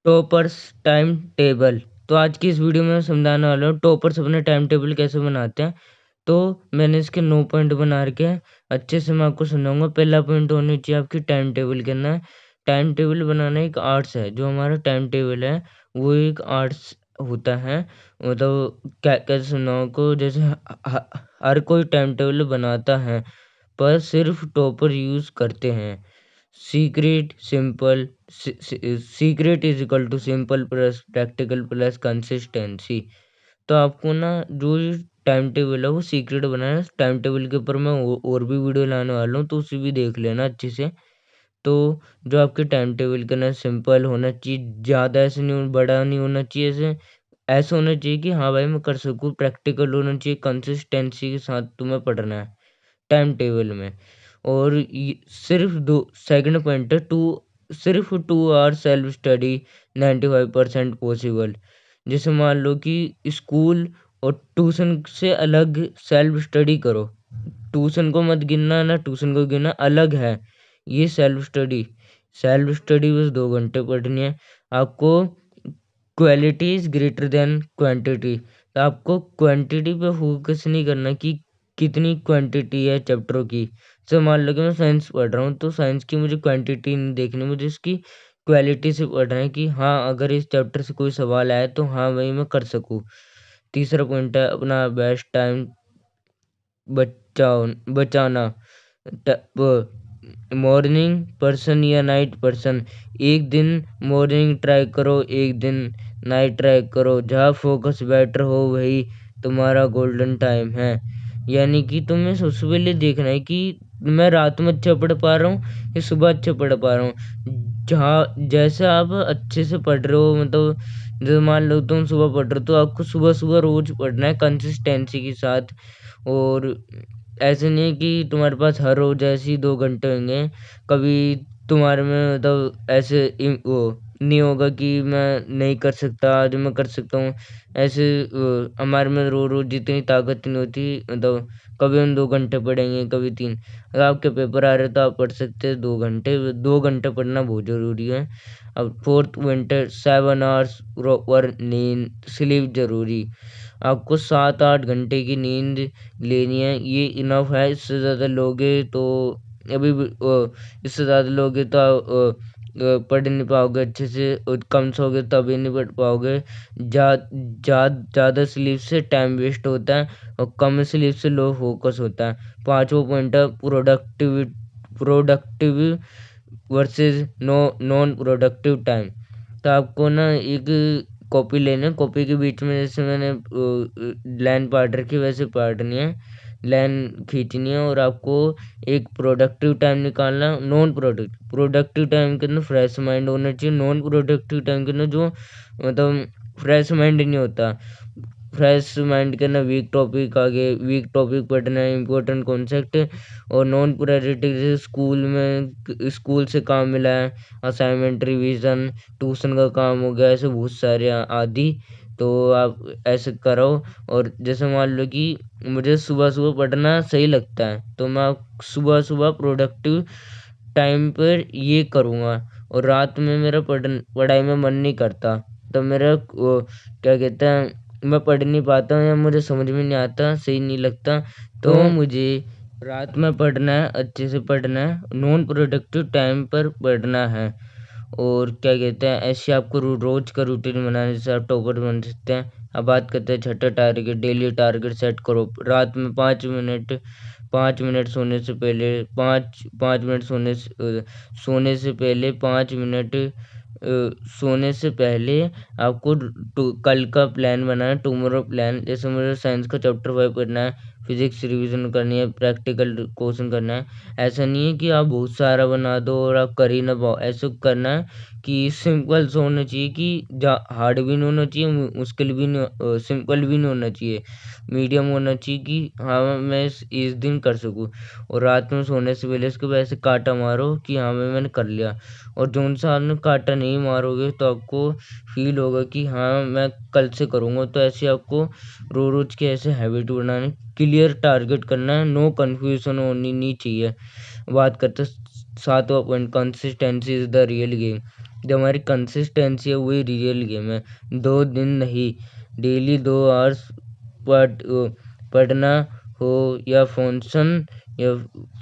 Toppers time table. तो आज की इस वीडियो में मैं समझाने वाला हूँ टॉपर्स अपने टाइम टेबल कैसे बनाते हैं। तो मैंने इसके 9 पॉइंट बना रखे हैं, अच्छे से मैं आपको सुनाऊंगा। पहला पॉइंट होनी चाहिए आपकी टाइम टेबल करना है। टाइम टेबल बनाना एक आर्ट्स है। जो हमारा टाइम टेबल है वो एक आर्ट्स होता है। मतलब क्या कैसे सुनाऊँ को, जैसे हर कोई टाइम टेबल बनाता है पर सिर्फ टॉपर यूज करते हैं। Secret simple secret is equal to simple plus practical plus consistency. तो आपको ना जो टाइम टेबल है वो सीक्रेट बनाना है। टाइम टेबल के ऊपर मैं और भी वीडियो लाने वाला हूँ, तो उसे भी देख लेना अच्छे से। तो जो आपके टाइम टेबल का ना सिंपल होना चाहिए, ज़्यादा ऐसे नहीं, बड़ा नहीं होना चाहिए। ऐसे ऐसा होना चाहिए कि हाँ भाई मैं कर सकूँ। प्रैक्टिकल होना चाहिए, कंसिस्टेंसी के साथ तुम्हें पढ़ना है टाइम टेबल में। और सिर्फ दो सेकंड पॉइंट है, टू सिर्फ 2 आवर सेल्फ स्टडी 95% पॉसिबल। जैसे मान लो कि स्कूल और ट्यूशन से अलग सेल्फ स्टडी करो। ट्यूशन को मत गिनना, ना ट्यूशन को गिनना, अलग है ये सेल्फ स्टडी। सेल्फ स्टडी बस 2 घंटे पढ़नी है आपको। Quality is greater than quantity. तो आपको क्वांटिटी पे फोकस नहीं करना कि कितनी क्वांटिटी है चैप्टरों की। तो मान लो कि मैं साइंस पढ़ रहा हूँ, तो साइंस की मुझे क्वांटिटी नहीं देखनी, मुझे इसकी क्वालिटी से पढ़ना है कि हाँ अगर इस चैप्टर से कोई सवाल आए तो हाँ भाई मैं कर सकूँ। तीसरा पॉइंट है अपना बेस्ट टाइम बचाना। मॉर्निंग पर्सन या नाइट पर्सन, एक दिन मॉर्निंग ट्राई करो, एक दिन नाइट ट्राई करो। जहाँ फोकस बेटर हो वही तुम्हारा गोल्डन टाइम है। यानी कि तुम्हें सबसे पहले देखना है कि मैं रात में अच्छा पढ़ पा रहा हूँ या सुबह अच्छा पढ़ पा रहा हूँ। जहाँ जैसे आप अच्छे से पढ़ रहे हो, मतलब जैसे मान लो तुम सुबह पढ़ रहे हो तो आपको सुबह सुबह रोज पढ़ना है कंसिस्टेंसी के साथ। और ऐसे नहीं कि तुम्हारे पास हर रोज ऐसे ही 2 घंटे होंगे। कभी तुम्हारे में मतलब ऐसे वो नहीं होगा कि मैं नहीं कर सकता, आज मैं कर सकता हूँ। ऐसे हमारे में रोज रोज जितनी ताकत नहीं होती। मतलब कभी हम 2 घंटे पढ़ेंगे, कभी 3। अगर आपके पेपर आ रहे तो आप पढ़ सकते हैं 2 घंटे। 2 घंटे पढ़ना बहुत जरूरी है। अब फोर्थ विंटर 7 आवर्स प्रॉपर नींद स्लीप जरूरी। आपको 7-8 घंटे की नींद लेनी है, ये इनफ है। इससे ज़्यादा लोगे तो अभी भी इससे ज़्यादा लोगे तो पढ़ नहीं पाओगे अच्छे से, और कम सोगे तभी नहीं पढ़ पाओगे। ज़्यादा स्लीप से टाइम वेस्ट होता है और कम स्लीप से लो फोकस होता है। पांचवा पॉइंट है productive versus non productive time. तो आपको ना एक कॉपी लेना है, कॉपी के बीच में जैसे मैंने लाइन पाट रखी वैसे पाटनी है, लाइन खींचनी है। और आपको एक प्रोडक्टिव टाइम निकालना है, नॉन प्रोडक्टिव टाइम के अंदर फ्रेश माइंड होना चाहिए। नॉन प्रोडक्टिव टाइम के अंदर जो मतलब फ्रेश माइंड नहीं होता, फ्रेश माइंड के अंदर वीक टॉपिक आगे, वीक टॉपिक पढ़ना है, इम्पोर्टेंट कॉन्सेप्ट। और नॉन प्रायोरिटी जैसे स्कूल में स्कूल से काम मिला है, असाइनमेंट रिवीजन, ट्यूशन का काम हो गया, ऐसे बहुत सारे आदि। तो आप ऐसे करो। और जैसे मान लो कि मुझे सुबह सुबह पढ़ना सही लगता है तो मैं सुबह सुबह प्रोडक्टिव टाइम पर ये करूँगा। और रात में मेरा पढ़ाई में मन नहीं करता तो मेरा क्या कहते हैं, मैं पढ़ नहीं पाता हूँ या मुझे समझ में नहीं आता, सही नहीं लगता। तो मुझे रात में पढ़ना है, अच्छे से पढ़ना है, नॉन प्रोडक्टिव टाइम पर पढ़ना है। और क्या कहते हैं, ऐसे आपको रोज का रूटीन बनाने से आप टॉपर बन सकते हैं। अब बात करते हैं छठा टारगेट, डेली टारगेट सेट करो। रात में 5 मिनट, 5 मिनट सोने से पहले, 5 5 मिनट सोने से पहले 5 मिनट सोने से पहले आपको कल का प्लान बनाना है, टुमारो प्लान। जैसे मुझे साइंस का चैप्टर 5 पढ़ना है, फिजिक्स रिवीजन करनी है, प्रैक्टिकल क्वेश्चन करना है। ऐसा नहीं है कि आप बहुत सारा बना दो और आप कर ही ना पाओ। ऐसा करना है कि सिंपल सा होना चाहिए, कि हार्ड भी नहीं होना चाहिए, मुश्किल भी नहीं, सिंपल भी नहीं होना चाहिए, मीडियम होना चाहिए कि हाँ मैं इस दिन कर सकूँ। और रात में सोने से पहले इसके बाद ऐसे काटा मारो कि हाँ भाई मैंने कर लिया। और जोन सा आपने काटा नहीं मारोगे तो आपको फील होगा कि हाँ मैं कल से करूँगा। तो ऐसे आपको रोज के ऐसे हैबिट बनाने, क्लियर टारगेट करना है, नो कन्फ्यूजन होनी नहीं चाहिए। बात करते 7वां point, consistency is the real game. जो हमारी कंसिस्टेंसी है वही रियल गेम है। 2 दिन नहीं, डेली 2 आवर्स पढ़ना हो या फंक्शन या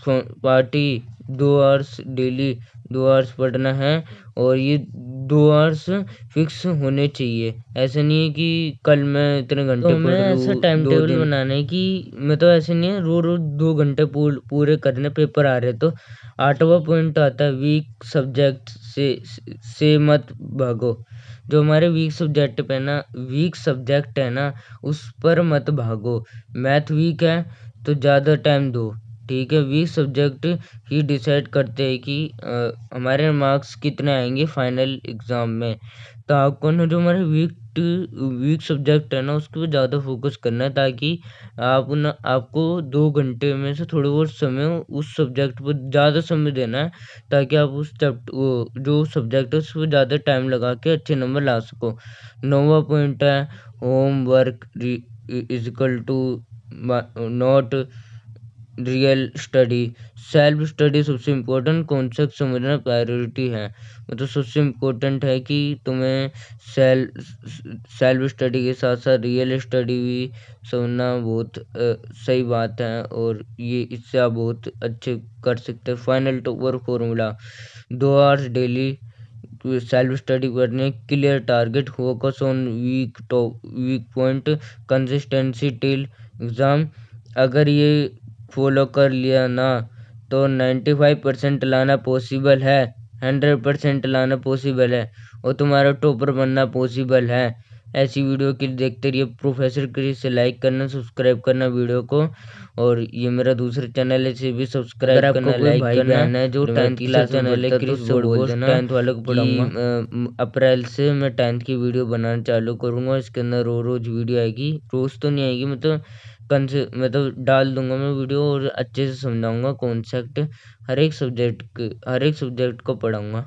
पार्टी, 2 आवर्स डेली 2 आवर्स पढ़ना है। और ये 2 आवर्स फिक्स होने चाहिए। ऐसा नहीं है कि कल मैं इतने घंटे पढ़ लूँ, ऐसा टाइम टेबल बनाना है कि मैं तो ऐसे नहीं है रोज रोज 2 घंटे पूरे करने, पेपर आ रहे तो 8वां पॉइंट आता है वीक सब्जेक्ट से मत भागो। जो हमारे वीक सब्जेक्ट है ना, उस पर मत भागो। मैथ वीक है तो ज़्यादा टाइम दो, ठीक है। वीक सब्जेक्ट ही डिसाइड करते हैं कि हमारे मार्क्स कितने आएंगे फाइनल एग्जाम में। तो आपको ना जो हमारे वीक सब्जेक्ट है ना उसके पे ज़्यादा फोकस करना है, ताकि आपको 2 घंटे में से थोड़ा बहुत समय उस सब्जेक्ट पर ज़्यादा समय देना है, ताकि आप वो जो सब्जेक्ट है उस पर ज़्यादा टाइम लगा के अच्छे नंबर ला सको। 9वां पॉइंट है homework is equal to not real study. Self study सबसे इम्पोर्टेंट कॉन्सेप्ट समझना प्रायोरिटी है। मतलब सबसे इम्पोर्टेंट है कि तुम्हें सेल्फ स्टडी के साथ साथ रियल स्टडी भी समझना बहुत सही बात है, और ये इससे आप बहुत अच्छे कर सकते हैं। Final topper formula, 2 hours daily self study करने, clear target, focus on weak point, consistency till exam. अगर ये फॉलो कर लिया ना तो 95% लाना पॉसिबल है, 100% लाना पॉसिबल है, और तुम्हारा टॉपर बनना पॉसिबल है। ऐसी वीडियो के लिए देखते रहिए प्रोफेसर क्रिस। से लाइक करना, सब्सक्राइब करना वीडियो को, और ये मेरा दूसरा चैनल है इसे भी सब्सक्राइब करना, लाइक करना। भाई है जो 10th क्लास में चैनल है क्रिस, वो बोल देना 10th वालों को पढ़ाऊंगा। अप्रैल से मैं 10th की वीडियो बनाना चालू करूंगा। इसके अंदर रोज वीडियो आएगी, रोज तो नहीं आएगी, मतलब डाल दूंगा मैं वीडियो, और अच्छे से समझाऊंगा कॉन्सेप्ट। हर एक सब्जेक्ट को पढ़ाऊंगा।